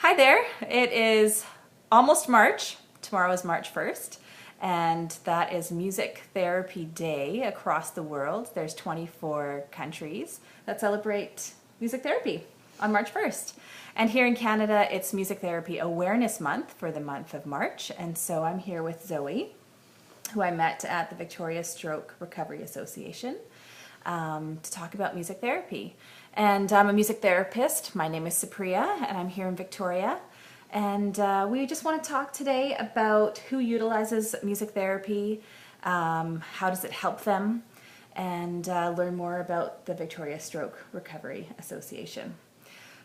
Hi there. It is almost March. Tomorrow is March 1st, and that is Music Therapy Day across the world. There's 24 countries that celebrate music therapy on March 1st. And here in Canada, it's Music Therapy Awareness Month for the month of March. And so I'm here with Zoe, who I met at the Victoria Stroke Recovery Association, to talk about music therapy. And I'm a music therapist. My name is Supriya, and I'm here in Victoria. And we just want to talk today about who utilizes music therapy, how does it help them, and learn more about the Victoria Stroke Recovery Association.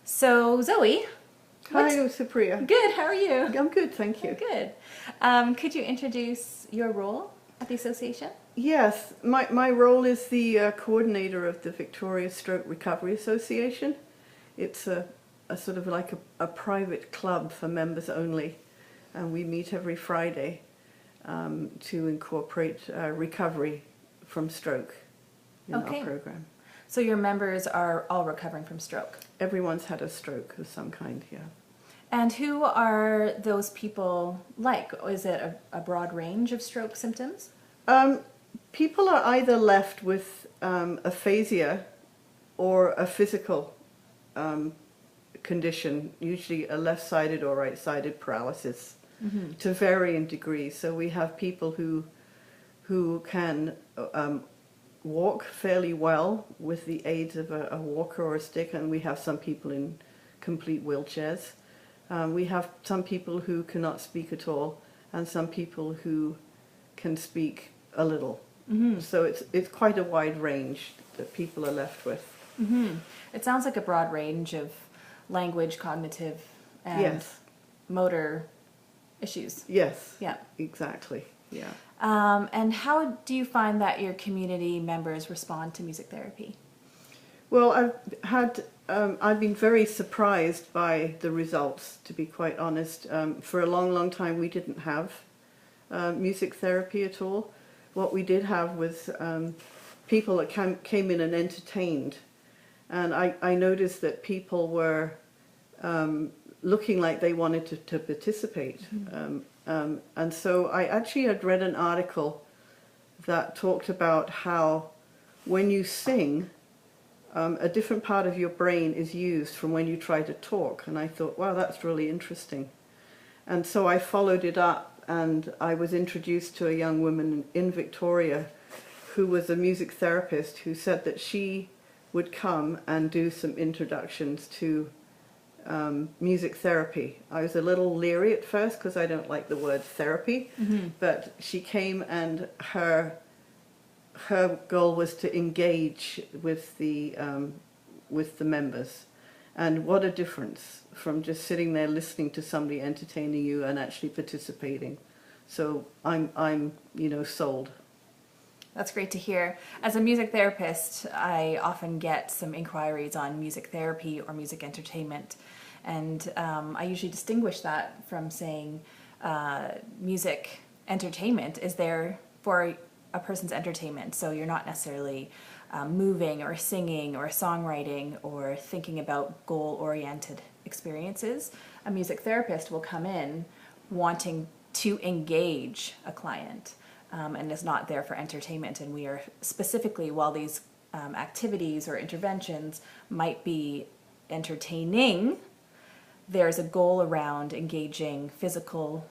So, Zoe. Hi, Supriya. Good, how are you? I'm good, thank you. Good. Could you introduce your role at the association? Yes, my role is the coordinator of the Victoria Stroke Recovery Association. It's a sort of like a private club for members only, and we meet every Friday to incorporate recovery from stroke in our program. So your members are all recovering from stroke? Everyone's had a stroke of some kind, yeah. And who are those people like? Is it a broad range of stroke symptoms? People are either left with aphasia or a physical condition, usually a left-sided or right-sided paralysis, to varying degrees. So we have people who can walk fairly well with the aid of a walker or a stick, and we have some people in complete wheelchairs. We have some people who cannot speak at all, and some people who can speak a little. So it's quite a wide range that people are left with. It sounds like a broad range of language, cognitive, and motor issues. Yes. Yeah. Exactly. Yeah. And how do you find that your community members respond to music therapy? Well, I've been very surprised by the results, to be quite honest. For a long, long time, we didn't have music therapy at all. What we did have was people that came in and entertained. And I noticed that people were looking like they wanted to participate. And so I actually had read an article that talked about how when you sing, a different part of your brain is used from when you try to talk. And I thought, wow, that's really interesting. And so I followed it up, and I was introduced to a young woman in Victoria who was a music therapist who said that she would come and do some introductions to music therapy. I was a little leery at first because I don't like the word therapy, but she came, and her goal was to engage with the members. And what a difference from just sitting there listening to somebody entertaining you and actually participating. So I'm sold. That's great to hear. As a music therapist, I often get some inquiries on music therapy or music entertainment. And I usually distinguish that from saying music entertainment is there for a person's entertainment. So you're not necessarily moving or singing or songwriting or thinking about goal-oriented experiences. A music therapist will come in wanting to engage a client and is not there for entertainment. And we are specifically, while these activities or interventions might be entertaining, there's a goal around engaging physical,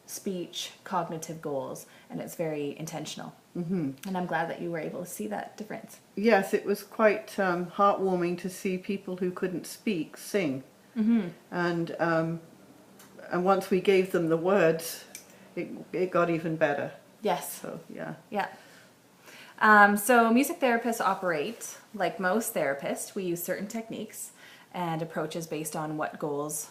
speech, cognitive goals, and it's very intentional. And I'm glad that you were able to see that difference. Yes, it was quite heartwarming to see people who couldn't speak sing. And once we gave them the words, it got even better. Yes. So, yeah. Yeah. So music therapists operate like most therapists. We use certain techniques and approaches based on what goals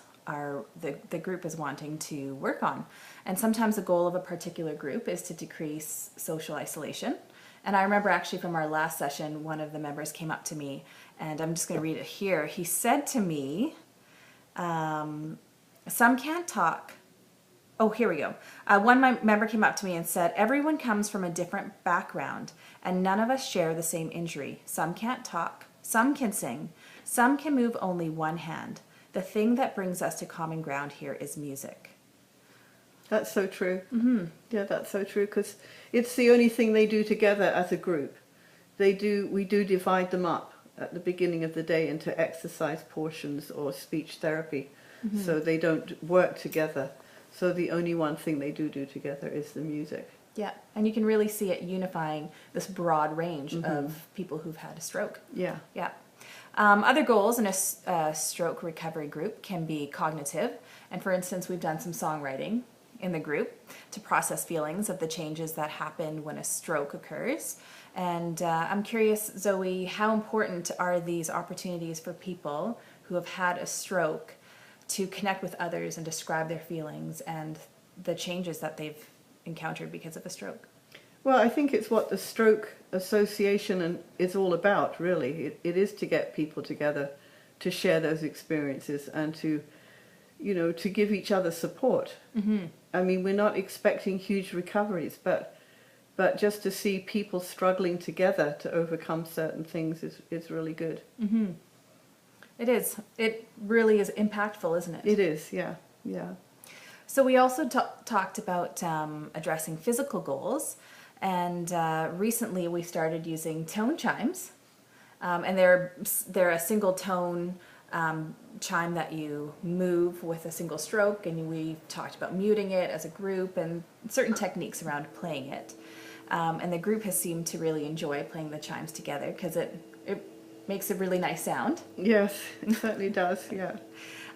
the group is wanting to work on. And sometimes the goal of a particular group is to decrease social isolation. And I remember actually from our last session, one of the members came up to me, and I'm just going to read it here. He said to me, some can't talk. Oh, here we go. One member came up to me and said, everyone comes from a different background, and none of us share the same injury. Some can't talk, some can sing, some can move only one hand. the thing that brings us to common ground here is music. That's so true. Mm-hmm. Yeah, that's so true, because it's the only thing they do together as a group. We do divide them up at the beginning of the day into exercise portions or speech therapy, so they don't work together. So the only one thing they do together is the music. Yeah, and you can really see it unifying this broad range of people who've had a stroke. Yeah. Yeah. Other goals in a stroke recovery group can be cognitive. And for instance, we've done some songwriting in the group to process feelings of the changes that happen when a stroke occurs. And I'm curious, Zoe, how important are these opportunities for people who have had a stroke to connect with others and describe their feelings and the changes that they've encountered because of a stroke? Well, I think it's what the Stroke Association is all about, really. It is to get people together to share those experiences and to give each other support. Mm-hmm. I mean, we're not expecting huge recoveries, but just to see people struggling together to overcome certain things is really good. Mm-hmm. It is. It really is impactful, isn't it? It is, yeah. So we also talked about addressing physical goals, and recently we started using tone chimes, and they're a single tone chime that you move with a single stroke, and we talked about muting it as a group and certain techniques around playing it. And the group has seemed to really enjoy playing the chimes together because it makes a really nice sound. Yes, it certainly does, yeah.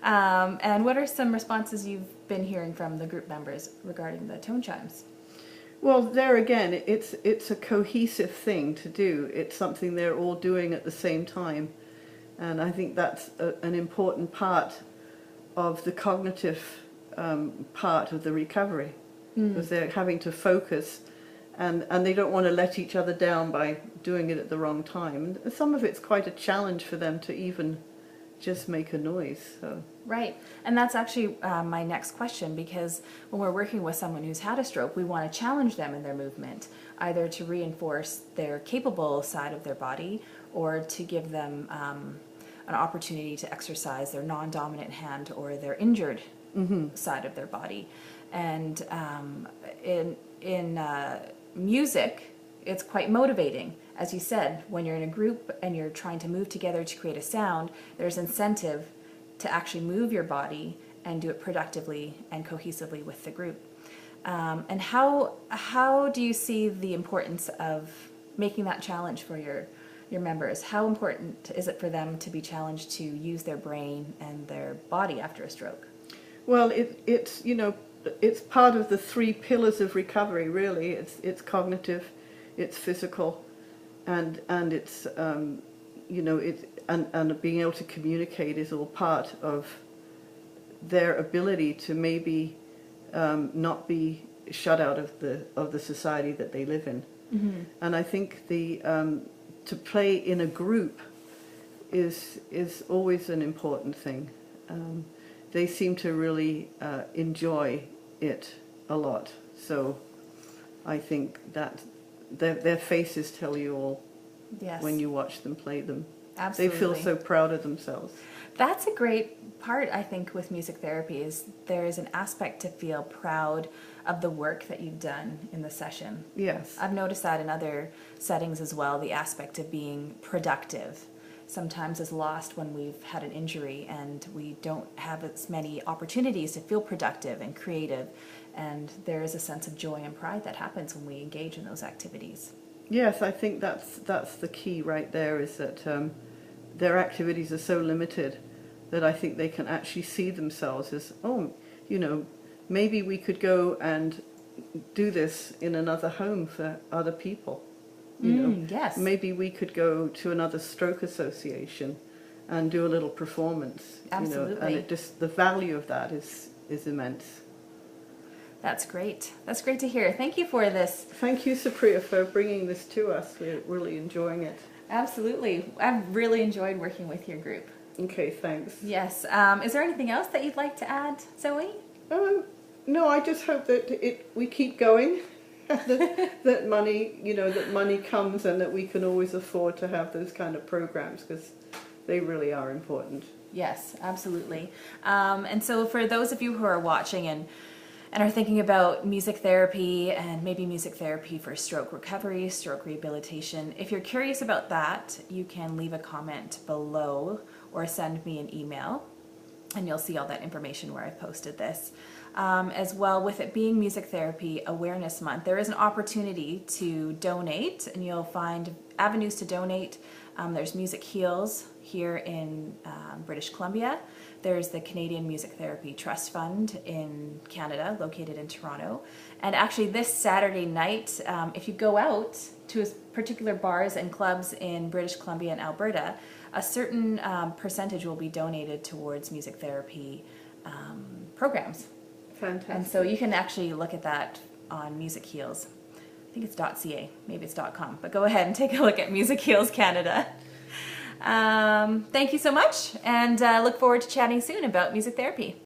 And what are some responses you've been hearing from the group members regarding the tone chimes? Well, there again, it's a cohesive thing to do. It's something they're all doing at the same time. And I think that's an important part of the cognitive part of the recovery, because they're having to focus, and they don't want to let each other down by doing it at the wrong time. And some of it's quite a challenge for them to even just make a noise. So. Right, and that's actually my next question, because when we're working with someone who's had a stroke, we want to challenge them in their movement, either to reinforce their capable side of their body or to give them an opportunity to exercise their non-dominant hand or their injured side of their body. And in music, it's quite motivating. As you said, when you're in a group and you're trying to move together to create a sound, there's incentive to actually move your body and do it productively and cohesively with the group. And how do you see the importance of making that challenge for your members? How important is it for them to be challenged to use their brain and their body after a stroke? Well, it's part of the 3 pillars of recovery, really. It's cognitive, it's physical, and it's and being able to communicate is all part of their ability to maybe not be shut out of the society that they live in. Mm-hmm. And I think to play in a group is always an important thing. They seem to really enjoy it a lot. So I think that their faces tell you all. Yes. When you watch them play them. Absolutely. They feel so proud of themselves. That's a great part, I think, with music therapy, is there is an aspect to feel proud of the work that you've done in the session. Yes. I've noticed that in other settings as well, the aspect of being productive sometimes is lost when we've had an injury and we don't have as many opportunities to feel productive and creative, and there is a sense of joy and pride that happens when we engage in those activities. Yes, I think that's the key right there, is that their activities are so limited that I think they can actually see themselves as, maybe we could go and do this in another home for other people. Yes. Maybe we could go to another stroke association and do a little performance. Absolutely. And the value of that is immense. That's great. That's great to hear. Thank you for this. Thank you, Supriya, for bringing this to us. We're really enjoying it. Absolutely. I've really enjoyed working with your group. Okay, thanks. Yes. Is there anything else that you'd like to add, Zoe? No, I just hope that we keep going, that money comes, and that we can always afford to have those kind of programs, because they really are important. Yes, absolutely. And so for those of you who are watching and are thinking about music therapy and maybe music therapy for stroke recovery, stroke rehabilitation, if you're curious about that, you can leave a comment below or send me an email, and you'll see all that information where I've posted this. As well, with it being Music Therapy Awareness Month, there is an opportunity to donate, and you'll find avenues to donate. There's Music Heals here in British Columbia. There's the Canadian Music Therapy Trust Fund in Canada, located in Toronto. And actually this Saturday night, if you go out to particular bars and clubs in British Columbia and Alberta, a certain percentage will be donated towards music therapy programs. Fantastic. And so you can actually look at that on Music Heals. I think it's .ca, maybe it's .com, but go ahead and take a look at Music Heals Canada. Thank you so much, and look forward to chatting soon about music therapy.